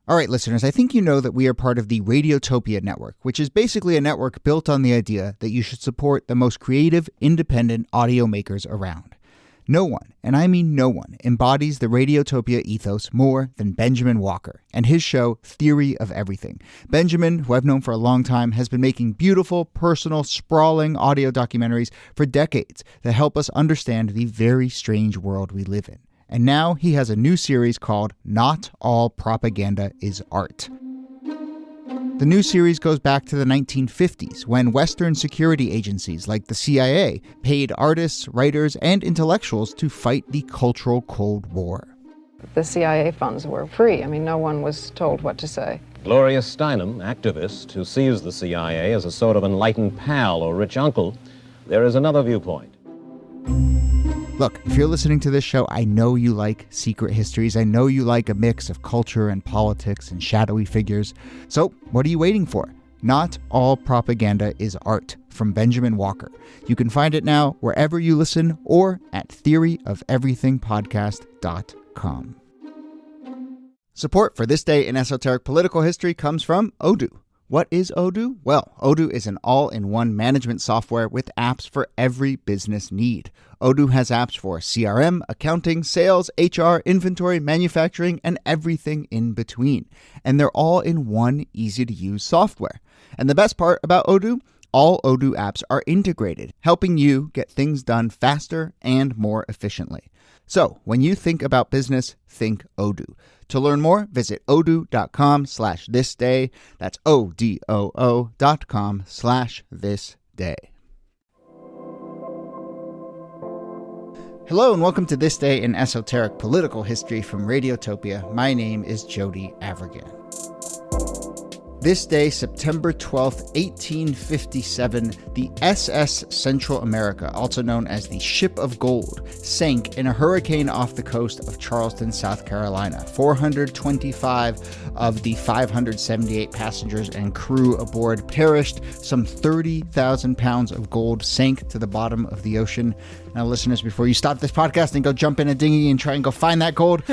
All right, listeners, I think you know that we are part of the Radiotopia network, which is basically a network built on the idea that you should support the most creative, independent audio makers around. No one, and I mean no one, embodies the Radiotopia ethos more than Benjamin Walker and his show Theory of Everything. Benjamin, who I've known for a long time, has been making beautiful, personal, sprawling audio documentaries for decades that help us understand the very strange world we live in. And now he has a new series called Not All Propaganda is Art. The new series goes back to the 1950s when Western security agencies like the CIA paid artists, writers, and intellectuals to fight the cultural Cold War. The CIA funds were free. I mean, no one was told what to say. Gloria Steinem, activist who sees the CIA as a sort of enlightened pal or rich uncle, there is another viewpoint. Look, if you're listening to this show, I know you like secret histories. I know you like a mix of culture and politics and shadowy figures. So what are you waiting for? Not All Propaganda is Art from Benjamin Walker. You can find it now wherever you listen or at theoryofeverythingpodcast.com. Support for This Day in Esoteric Political History comes from Odoo. What is Odoo? Well, Odoo is an all-in-one management software with apps for every business need. Odoo has apps for CRM, accounting, sales, HR, inventory, manufacturing, and everything in between. And they're all in one easy-to-use software. And the best part about Odoo? All Odoo apps are integrated, helping you get things done faster and more efficiently. So, when you think about business, think Odoo. To learn more, visit odoo.com/thisday. That's odoo.com/thisday. Hello and welcome to This Day in Esoteric Political History from Radiotopia. My name is Jody Avergan. This day, September 12th, 1857, the SS Central America, also known as the Ship of Gold, sank in a hurricane off the coast of Charleston, South Carolina. 425 of the 578 passengers and crew aboard perished. Some 30,000 pounds of gold sank to the bottom of the ocean. Now, listeners, before you stop this podcast and go jump in a dinghy and try and go find that gold,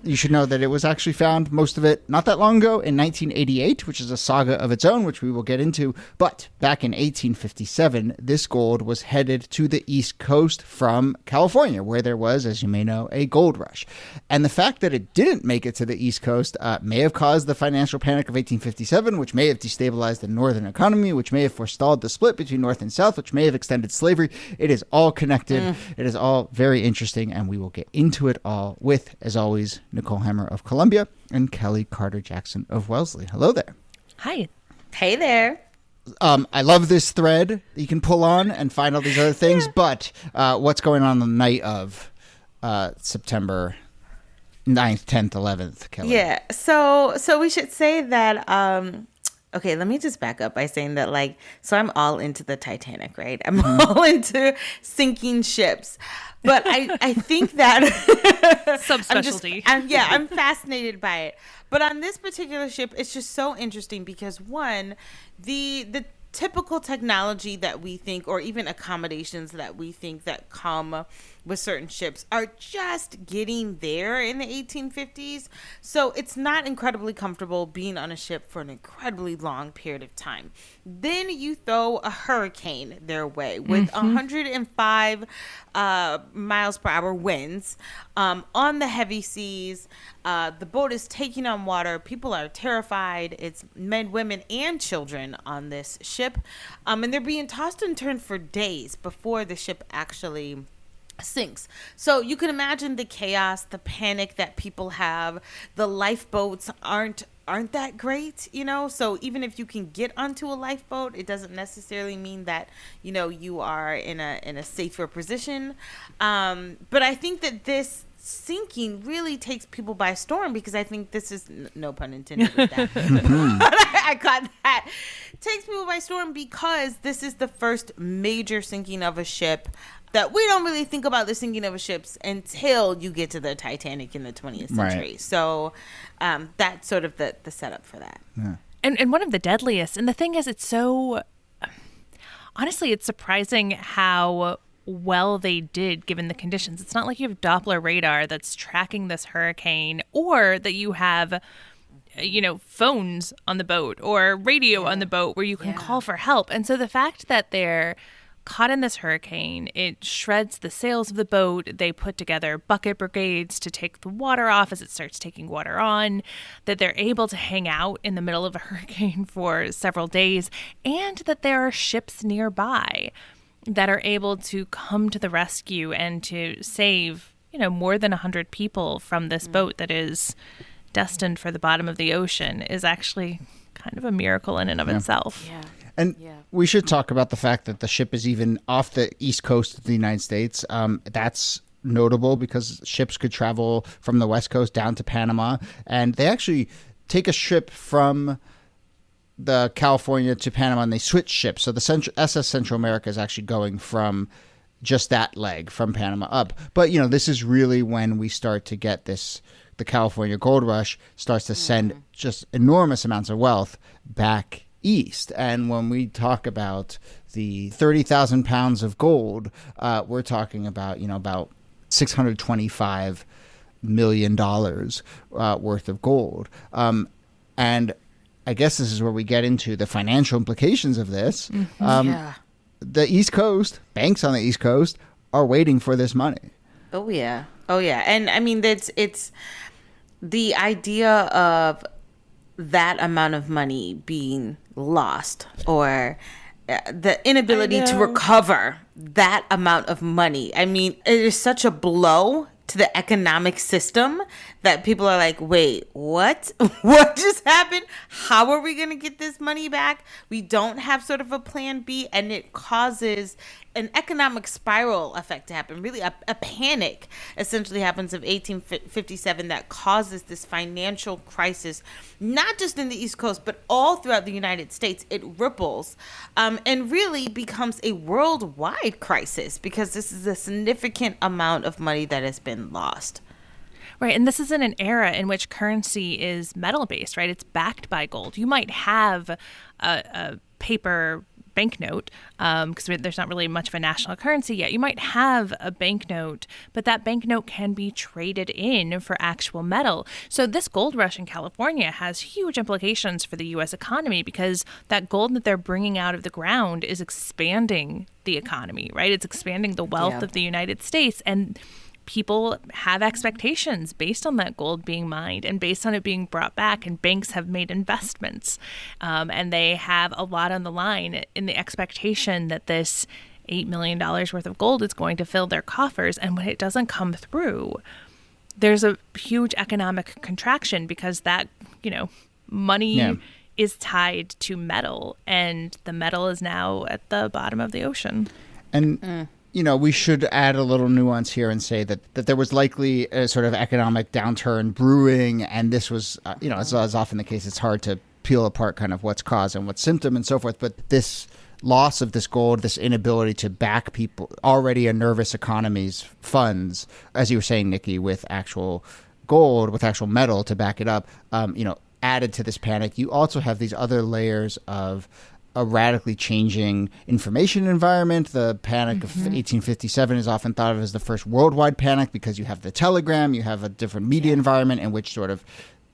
you should know that it was actually found, most of it, not that long ago, in 1988, which is a saga of its own, which we will get into. But back in 1857, this gold was headed to the East Coast from California, where there was, as you may know, a gold rush. And the fact that it didn't make it to the East Coast may have caused the financial panic of 1857, which may have destabilized the northern economy, which may have forestalled the split between North and South, which may have extended slavery. It is all connected. It is all very interesting, and we will get into it all with, as always, Nicole Hammer of Columbia and Kelly Carter Jackson of Wellesley. Hello there. Hi. Hey there. I love this thread that you can pull on and find all these other things, but what's going on the night of September 9th, 10th, 11th, Kelly? Yeah, so we should say that, okay, let me just back up by saying that, so I'm all into the Titanic, right? I'm all into sinking ships. But I think that subspecialty. I'm fascinated by it. But on this particular ship, it's just so interesting because, one, the typical technology that we think, or even accommodations that we think that come with certain ships, are just getting there in the 1850s. So it's not incredibly comfortable being on a ship for an incredibly long period of time. Then you throw a hurricane their way with 105 miles per hour winds on the heavy seas. The boat is taking on water. People are terrified. It's men, women, and children on this ship. And they're being tossed and turned for days before the ship actually sinks. So you can imagine the chaos, the panic that people have. The lifeboats aren't that great, so even if you can get onto a lifeboat, it doesn't necessarily mean that you are in a safer position. But I think that this sinking really takes people by storm, because I think this is no pun intended with that. I got that. Takes people by storm because this is the first major sinking of a ship that we don't really think about the sinking of ships until you get to the Titanic in the 20th century. Right. So that's sort of the setup for that. Yeah. And one of the deadliest. And the thing is, it's so, honestly, it's surprising how well they did given the conditions. It's not like you have Doppler radar that's tracking this hurricane, or that you have phones on the boat or radio on the boat where you can call for help. And so the fact that they're caught in this hurricane, it shreds the sails of the boat. They put together bucket brigades to take the water off as it starts taking water on, that they're able to hang out in the middle of a hurricane for several days, and that there are ships nearby that are able to come to the rescue and to save, more than 100 people from this boat that is destined for the bottom of the ocean is actually kind of a miracle in and of itself. Yeah. And we should talk about the fact that the ship is even off the east coast of the United States. That's notable because ships could travel from the west coast down to Panama. And they actually take a ship from the California to Panama and they switch ships. So the SS Central America is actually going from just that leg from Panama up. But, this is really when we start to get this. The California gold rush starts to send just enormous amounts of wealth back east. And when we talk about the 30,000 pounds of gold, we're talking about, about $625 million worth of gold. And I guess this is where we get into the financial implications of this. The East Coast, banks on the East Coast are waiting for this money. Oh, yeah. And I mean, it's the idea of that amount of money being lost or the inability to recover that amount of money. I mean, it is such a blow to the economic system that people are like, wait, what? What just happened? How are we going to get this money back? We don't have sort of a plan B, and it causes an economic spiral effect to happen. Really, a panic essentially happens of 1857 that causes this financial crisis, not just in the East Coast, but all throughout the United States. It ripples and really becomes a worldwide crisis because this is a significant amount of money that has been lost. Right. And this is in an era in which currency is metal-based, right? It's backed by gold. You might have a paper banknote because there's not really much of a national currency yet. You might have a banknote, but that banknote can be traded in for actual metal. So this gold rush in California has huge implications for the U.S. economy because that gold that they're bringing out of the ground is expanding the economy, right? It's expanding the wealth of the United States. And people have expectations based on that gold being mined and based on it being brought back, and banks have made investments and they have a lot on the line in the expectation that this $8 million worth of gold is going to fill their coffers. And when it doesn't come through, there's a huge economic contraction because that, money is tied to metal, and the metal is now at the bottom of the ocean. And we should add a little nuance here and say that there was likely a sort of economic downturn brewing, and this was, as often the case, it's hard to peel apart kind of what's cause and what's symptom and so forth. But this loss of this gold, this inability to back people, already a nervous economy's funds, as you were saying, Niki, with actual gold, with actual metal to back it up, added to this panic. You also have these other layers of a radically changing information environment. The panic of 1857 is often thought of as the first worldwide panic because you have the telegram, you have a different media environment in which sort of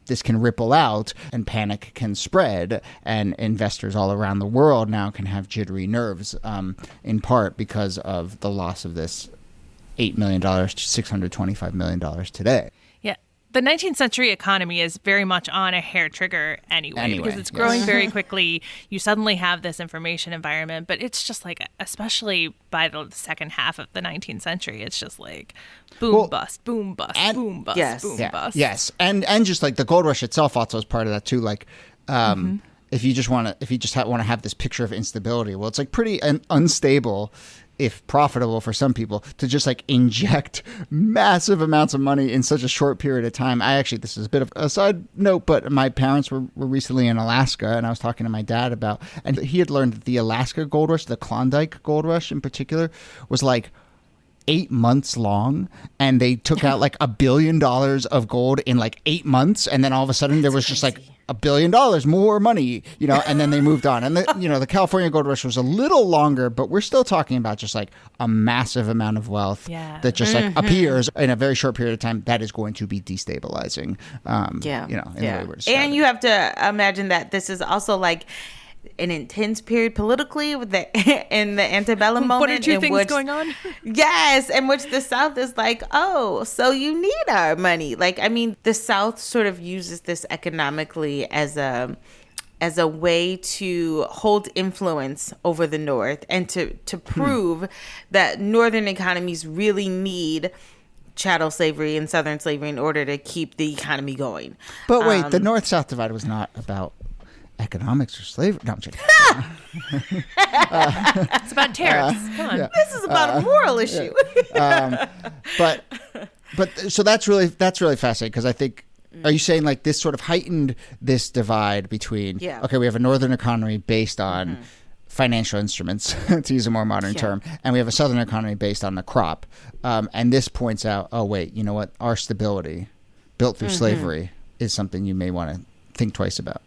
this can ripple out and panic can spread, and investors all around the world now can have jittery nerves, in part because of the loss of this $8 million to $625 million today. The 19th century economy is very much on a hair trigger anyway because it's growing very quickly. You suddenly have this information environment, but it's just like, especially by the second half of the 19th century, it's just like boom, bust, boom, bust, boom, bust, boom, bust. Yes. And just like the gold rush itself also is part of that too. Like, if you just want to have this picture of instability, well, it's like pretty unstable, if profitable for some people, to just like inject massive amounts of money in such a short period of time. This is a bit of a side note, but my parents were recently in Alaska, and I was talking to my dad and he had learned that the Alaska gold rush, the Klondike gold rush in particular, was like 8 months long, and they took out like $1 billion of gold in like 8 months, and then all of a sudden there was just like $1 billion more money, and then they moved on. And the California gold rush was a little longer, but we're still talking about just like a massive amount of wealth that just like appears in a very short period of time that is going to be destabilizing. In the way we're describing. And you have to imagine that this is also like an intense period politically with in the antebellum moment. What are two things going on? Yes, in which the South is like, oh, so you need our money. Like, I mean, the South sort of uses this economically as a way to hold influence over the North and to prove that Northern economies really need chattel slavery and Southern slavery in order to keep the economy going. But wait, the North-South divide was not about economics or slavery. No, I'm joking. It's about tariffs. Come on. This is about a moral issue. But so that's really fascinating, because I think, are you saying like this sort of heightened this divide between, okay, we have a Northern economy based on financial instruments, to use a more modern term, and we have a Southern economy based on the crop. And this points out, oh, wait, you know what? Our stability built through slavery is something you may want to think twice about.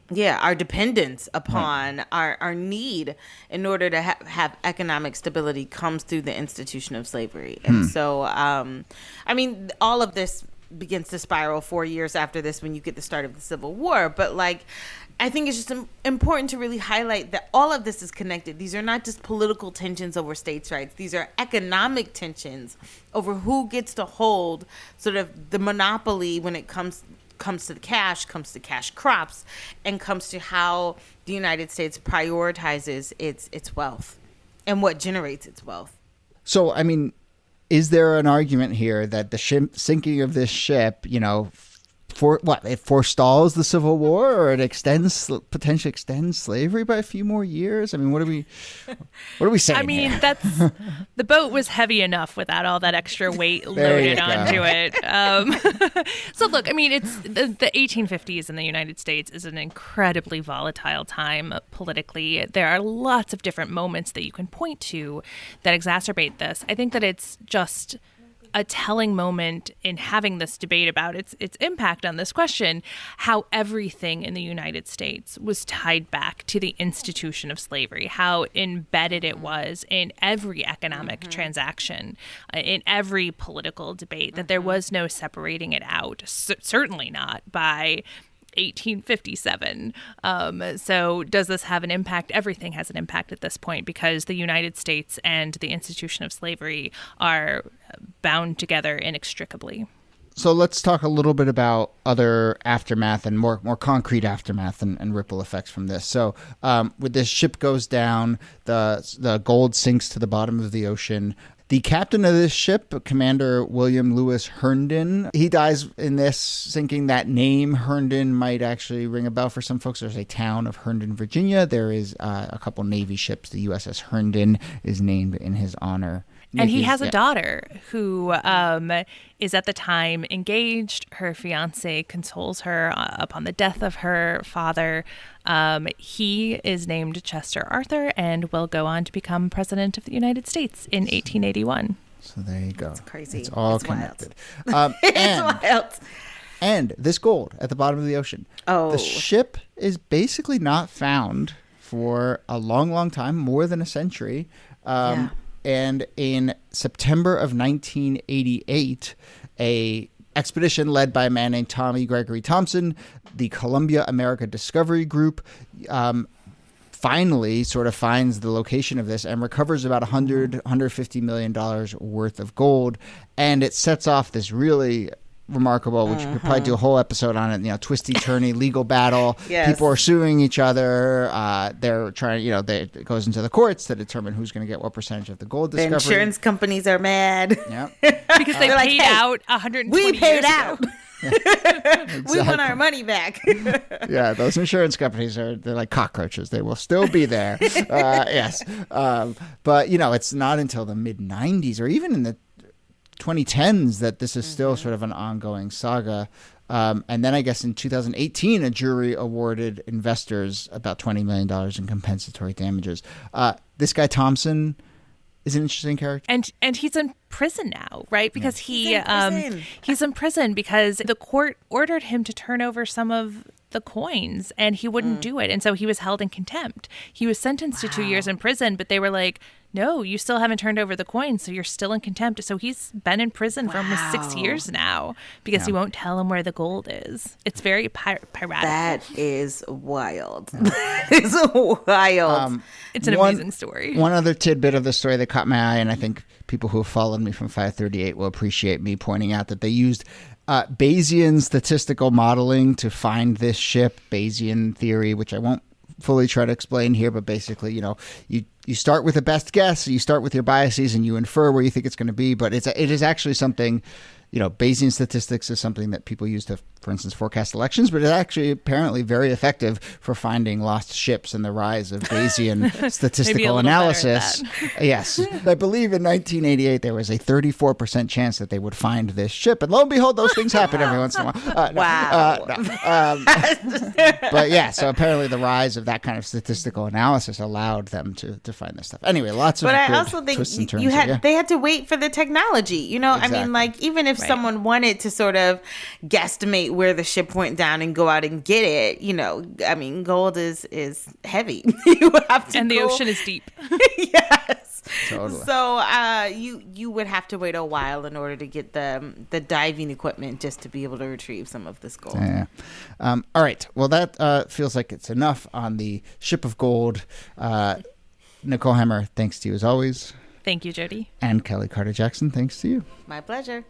Yeah, our dependence upon our need in order to have economic stability comes through the institution of slavery. And so, I mean, all of this begins to spiral 4 years after this when you get the start of the Civil War. But like, I think it's just important to really highlight that all of this is connected. These are not just political tensions over states' rights. These are economic tensions over who gets to hold sort of the monopoly when it comes to the cash, comes to cash crops, and comes to how the United States prioritizes its wealth and what generates its wealth. So, I mean, is there an argument here that the sinking of this ship, it forestalls the Civil War, or it potentially extends slavery by a few more years? I mean, what are we saying? I mean, here? The boat was heavy enough without all that extra weight loaded onto it. So look, I mean, it's the 1850s in the United States is an incredibly volatile time politically. There are lots of different moments that you can point to that exacerbate this. I think that it's just a telling moment in having this debate about its impact on this question, how everything in the United States was tied back to the institution of slavery, how embedded it was in every economic transaction, in every political debate, that there was no separating it out, certainly not by 1857. So does this have an impact? Everything has an impact at this point, because the United States and the institution of slavery are bound together inextricably. So let's talk a little bit about other aftermath and more concrete aftermath and ripple effects from this. So when this ship goes down, the gold sinks to the bottom of the ocean. The captain of this ship, Commander William Lewis Herndon, he dies in this sinking. That name, Herndon, might actually ring a bell for some folks. There's a town of Herndon, Virginia. There is a couple Navy ships. The USS Herndon is named in his honor. And he has a daughter who is at the time engaged. Her fiance consoles her upon the death of her father. He is named Chester Arthur and will go on to become president of the United States in 1881. So there you go. It's crazy. It's all connected. It's wild. And this gold at the bottom of the ocean. Oh. The ship is basically not found for a long, long time, more than a century. And in September of 1988, a expedition led by a man named Tommy Gregory Thompson, the Columbia America Discovery Group, finally sort of finds the location of this and recovers about $150 million worth of gold. And it sets off this really remarkable, which we could probably do a whole episode on it, twisty turny legal battle. Yes. People are suing each other. They're trying, it goes into the courts to determine who's going to get what percentage of the gold discovery. The insurance companies are mad. Yeah. Because they paid out 120 we paid years out. ago. We want our money back. Yeah, those insurance companies they're like cockroaches. They will still be there. Yes. But, it's not until the mid-90s or even in the 2010s that this is still sort of an ongoing saga. And then I guess in 2018, a jury awarded investors about $20 million in compensatory damages. This guy Thompson, is an interesting character. And he's in prison now, right? Because he's in prison because the court ordered him to turn over some of the coins and he wouldn't do it. And so he was held in contempt. He was sentenced to 2 years in prison, but they were like, no, you still haven't turned over the coins, so you're still in contempt. So he's been in prison for almost 6 years now because he won't tell him where the gold is. It's very piratical. That is wild. It's wild. It's an amazing story. One other tidbit of the story that caught my eye, and I think people who have followed me from 538 will appreciate me pointing out that they used Bayesian statistical modeling to find this ship, Bayesian theory, which I won't fully try to explain here, but basically, you start with a best guess, you start with your biases, and you infer where you think it's going to be. But it is actually something, Bayesian statistics is something that people use to, for instance, forecast elections, but it's actually apparently very effective for finding lost ships and the rise of Bayesian statistical analysis. Yes. I believe in 1988, there was a 34% chance that they would find this ship. And lo and behold, those things happen every once in a while. But yeah, so apparently the rise of that kind of statistical analysis allowed them to find this stuff. Anyway, lots of I also think they had to wait for the technology. Exactly. I mean, like, even if someone wanted to sort of guesstimate where the ship went down and go out and get it, I mean, gold is heavy. You have to, and the ocean is deep. Yes. Totally. So you would have to wait a while in order to get the diving equipment just to be able to retrieve some of this gold. Yeah. All right. Well, that feels like it's enough on the ship of gold. Nicole Hammer, thanks to you as always. Thank you, Jody. And Kelly Carter-Jackson, thanks to you. My pleasure.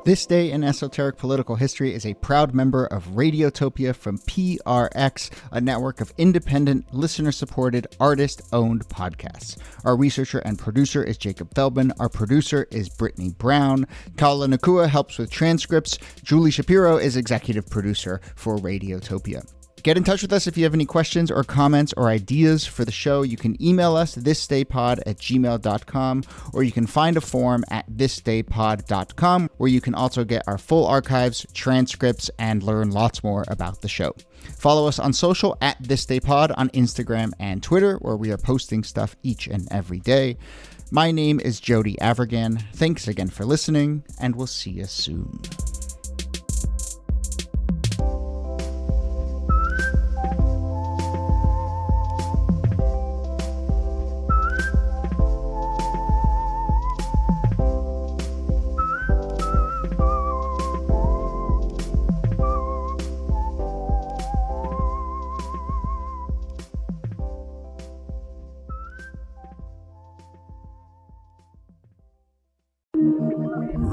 This Day in Esoteric Political History is a proud member of Radiotopia from PRX, a network of independent, listener-supported, artist-owned podcasts. Our researcher and producer is Jacob Feldman. Our producer is Brittany Brown. Kaula Nakua helps with transcripts. Julie Shapiro is executive producer for Radiotopia. Get in touch with us if you have any questions or comments or ideas for the show. You can email us thisdaypod@gmail.com, or you can find a form at thisdaypod.com, where you can also get our full archives, transcripts, and learn lots more about the show. Follow us on social at thisdaypod on Instagram and Twitter, where we are posting stuff each and every day. My name is Jody Avergan. Thanks again for listening, and we'll see you soon.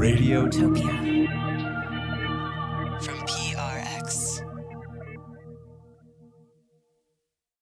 Radiotopia.